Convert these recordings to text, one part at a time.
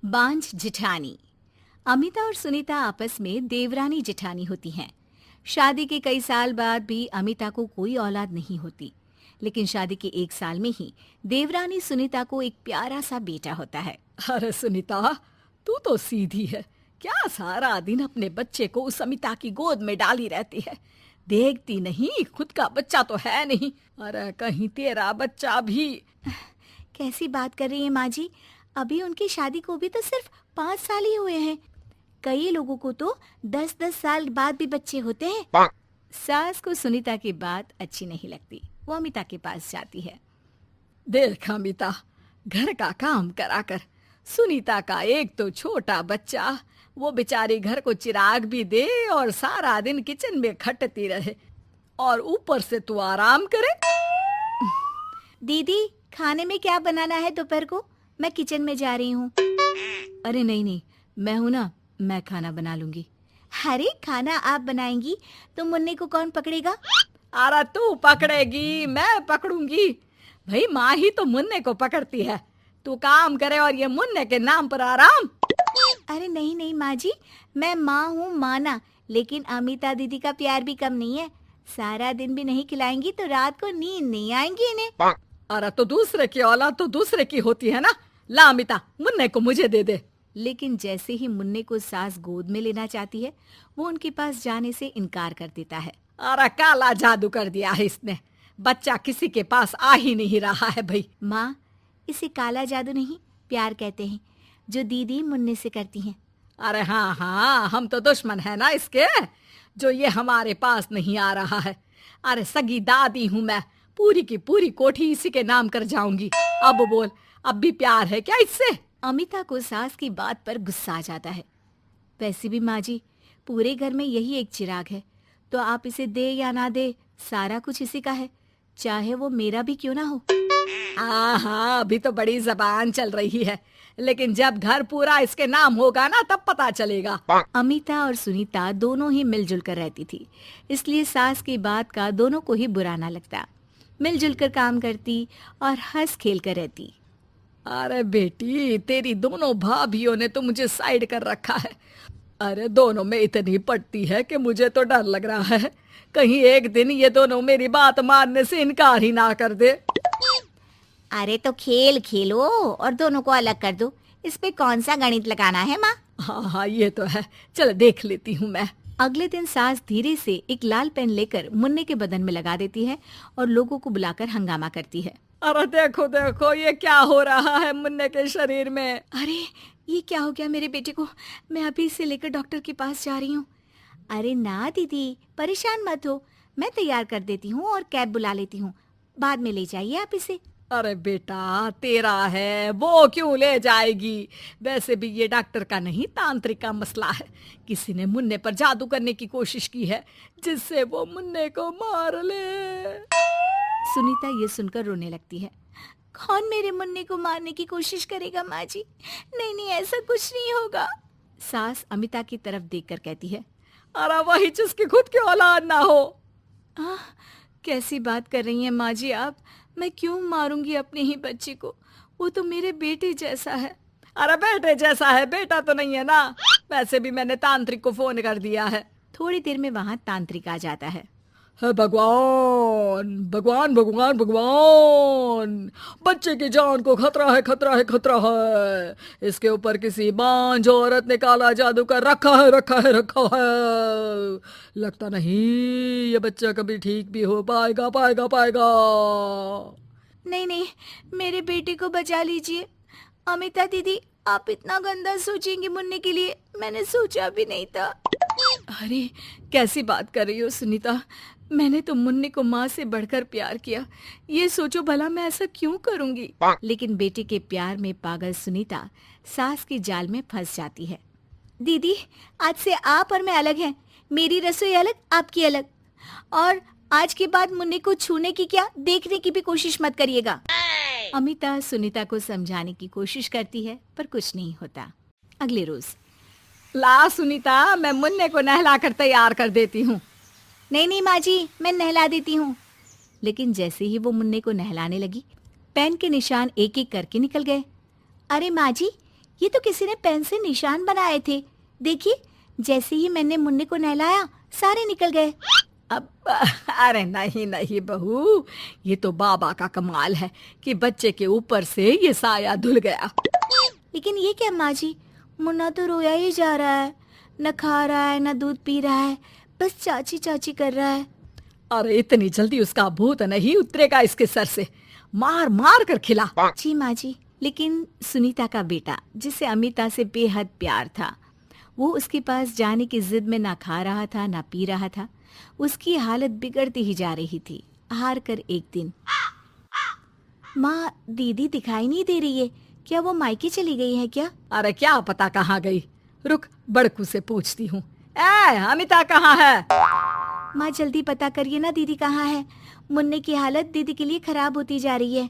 बांझ जिठानी। अमिता और सुनीता आपस में देवरानी जिठानी होती हैं। शादी के कई साल बाद भी अमिता को कोई औलाद नहीं होती, लेकिन शादी के 1 साल में ही देवरानी सुनीता को एक प्यारा सा बेटा होता है। अरे सुनीता, तू तो सीधी है। क्या सारा दिन अपने बच्चे को उस अमिता की गोद में डाली रहती है? देखती नहीं, खुद का बच्चा तो है नहीं। अरे कहीं तेरा बच्चा भी। कैसी बात कर रही है माँ जी? अभी उनकी शादी को भी तो सिर्फ 5 साल ही हुए हैं। कई लोगों को तो 10-10 साल बाद भी बच्चे होते हैं। सास को सुनीता की बात अच्छी नहीं लगती। वो अमिता के पास जाती है। देख अमिता, घर का काम कराकर सुनीता का एक तो छोटा बच्चा, वो बेचारी घर को चिराग भी दे और सारा दिन किचन में खटती रहे, और ऊपर से तू आराम करे। दीदी, खाने में क्या बनाना है दोपहर को? मैं किचन में जा रही हूँ। अरे नहीं नहीं, मैं हूँ ना, मैं खाना बना लूंगी। अरे खाना आप बनाएंगी तो मुन्ने को कौन पकड़ेगा? अरे तू पकड़ेगी, मैं पकड़ूंगी। भाई माँ ही तो मुन्ने को पकड़ती है। तू काम करे और ये मुन्ने के नाम पर आराम। अरे नहीं नहीं माँ जी, मैं माँ हूँ माना, लेकिन अमिता दीदी का प्यार भी कम नहीं है। सारा दिन भी नहीं खिलाएंगी तो रात को नींद नहीं आएंगी इन्हें। अरे तो दूसरे की औलाद तो दूसरे की होती है ना। ला अमिता, मुन्ने को मुझे दे दे। लेकिन जैसे ही मुन्ने को सास गोद में लेना चाहती है, वो उनके पास जाने से इनकार कर देता है। अरे काला जादू कर दिया है इसने। बच्चा किसी के पास आ ही नहीं रहा है भाई। माँ, इसे काला जादू नहीं, प्यार कहते हैं, जो दीदी मुन्ने से करती हैं। अरे हाँ हाँ, हम तो दुश्मन है ना इसके, जो ये हमारे पास नहीं आ रहा है। अरे सगी दादी हूँ मैं, पूरी की पूरी कोठी इसी के नाम कर जाऊंगी। अब बोल, अब भी प्यार है क्या इससे? अमिता को सास की बात पर गुस्सा आ जाता है। वैसे भी माँ जी, पूरे घर में यही एक चिराग है, तो आप इसे दे या ना दे, सारा कुछ इसी का है, चाहे वो मेरा भी क्यों ना हो। हाँ, अभी तो बड़ी जबान चल रही है, लेकिन जब घर पूरा इसके नाम होगा ना, तब पता चलेगा। अमिता और सुनीता दोनों ही मिलजुल कर रहती थी, इसलिए सास की बात का दोनों को ही बुरा ना लगता। मिलजुल कर काम करती और हंस खेल कर रहती। अरे बेटी, तेरी दोनों भाभियों ने तो मुझे साइड कर रखा है। अरे दोनों में इतनी पड़ती है कि मुझे तो डर लग रहा है, कहीं एक दिन ये दोनों मेरी बात मानने से इनकार ही ना कर दे। अरे तो खेल खेलो और दोनों को अलग कर दो, इस पे कौन सा गणित लगाना है माँ? हाँ हाँ, ये तो है, चल देख लेती हूँ मैं। अगले दिन सास धीरे से एक लाल पेन लेकर मुन्ने के बदन में लगा देती है और लोगों को बुलाकर हंगामा करती है। अरे देखो देखो, ये क्या हो रहा है मुन्ने के शरीर में? अरे ये क्या हो गया मेरे बेटे को? मैं अभी इसे लेकर डॉक्टर के पास जा रही हूँ। अरे ना दीदी, परेशान मत हो, मैं तैयार कर देती हूँ और कैब बुला लेती हूँ, बाद में ले जाइए आप इसे। अरे बेटा, तेरा है, वो क्यों ले जाएगी? वैसे भी ये डॉक्टर का नहीं, तांत्रिक का मसला है। किसी ने मुन्ने पर जादू करने की कोशिश की है, जिससे वो मुन्ने को मार ले। सुनीता ये सुनकर रोने लगती है। कौन मेरे मुन्ने को मारने की कोशिश करेगा माँ जी? नहीं नहीं, ऐसा कुछ नहीं होगा। सास अमिता की तरफ देखकर कहती है। अरे वही जिसकी खुद की औलाद ना हो। कैसी बात कर रही हैं माँ जी आप? मैं क्यों मारूंगी अपने ही बच्चे को? वो तो मेरे बेटे जैसा है। अरे बेटे जैसा है, बेटा तो नहीं है ना। वैसे भी मैंने तांत्रिक को फोन कर दिया है। थोड़ी देर में वहाँ तांत्रिक आ जाता है। हे भगवान भगवान भगवान भगवान, बच्चे की जान को खतरा है, खतरा है, खतरा है। इसके ऊपर किसी बांझ औरत ने काला जादू कर रखा है, रखा है, रखा है। लगता नहीं ये बच्चा कभी ठीक भी हो पाएगा, पाएगा, पाएगा। नहीं नहीं, मेरे बेटे को बचा लीजिए। अमिता दीदी, आप इतना गंदा सोचेंगे मुन्ने के लिए, मैंने सोचा भी नहीं था। अरे कैसी बात कर रही हो सुनीता? मैंने तो मुन्ने को माँ से बढ़कर प्यार किया, ये सोचो भला मैं ऐसा क्यों करूंगी? लेकिन बेटे के प्यार में पागल सुनीता सास की जाल में फंस जाती है। दीदी, आज से आप और मैं अलग हैं, मेरी रसोई अलग, आपकी अलग, और आज के बाद मुन्ने को छूने की क्या, देखने की भी कोशिश मत करिएगा। अमिता सुनीता को समझाने की कोशिश करती है, पर कुछ नहीं होता। अगले रोज। ला सुनीता, मैं मुन्ने को नहला कर तैयार कर देती हूँ। नहीं नहीं माँ जी, मैं नहला देती हूँ। लेकिन जैसे ही वो मुन्ने को नहलाने लगी, पेन के निशान एक एक करके निकल गए। अरे माँ जी, ये तो किसी ने पेन से निशान बनाए थे। देखिए, जैसे ही मैंने मुन्ने को नहलाया सारे निकल गए। अब अरे नहीं नहीं बहू, ये तो बाबा का कमाल है कि बच्चे के ऊपर से ये साया धुल गया। लेकिन ये क्या माँ जी, मुन्ना तो रोया ही जा रहा है, न खा रहा है न दूध पी रहा है, बस चाची चाची कर रहा है। अरे इतनी जल्दी उसका भूत नहीं उतरेगा इसके सर से, मार मार कर खिला। जी माँ जी। लेकिन सुनीता का बेटा, जिसे अमिता से बेहद प्यार था, वो उसके पास जाने की जिद में ना खा रहा था ना पी रहा था। उसकी हालत बिगड़ती ही जा रही थी। हार कर एक दिन, माँ दीदी दिखाई नहीं दे रही है, क्या वो मायके चली गई है क्या? अरे क्या पता कहाँ गई, रुक बड़कू से पूछती हूँ। ए अमिता कहाँ है? माँ जल्दी पता करिए ना, दीदी कहाँ है? मुन्ने की हालत दीदी के लिए खराब होती जा रही है।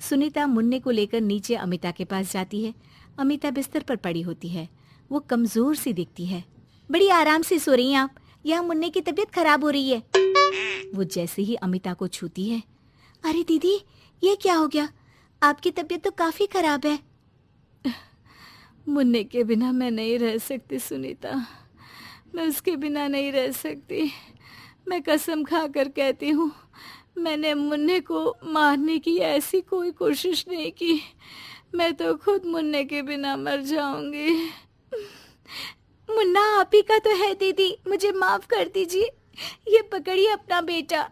सुनीता मुन्ने को लेकर नीचे अमिता के पास जाती है। अमिता बिस्तर पर पड़ी होती है। वो कमजोर सी दिखती है। बड़ी आराम से सो रही हैं आप, यहाँ मुन्ने की तबीयत खराब हो रही है। वो जैसे ही अमिता को छूती है, अरे दीदी ये क्या हो गया? आपकी तबीयत तो काफी खराब है। मुन्ने के बिना मैं नहीं रह सकती सुनीता, मैं उसके बिना नहीं रह सकती। मैं कसम खा कर कहती हूँ, मैंने मुन्ने को मारने की ऐसी कोई कोशिश नहीं की। मैं तो खुद मुन्ने के बिना मर जाऊंगी। मुन्ना आप ही का तो है दीदी, मुझे माफ कर दीजिए। ये पकड़िए अपना बेटा,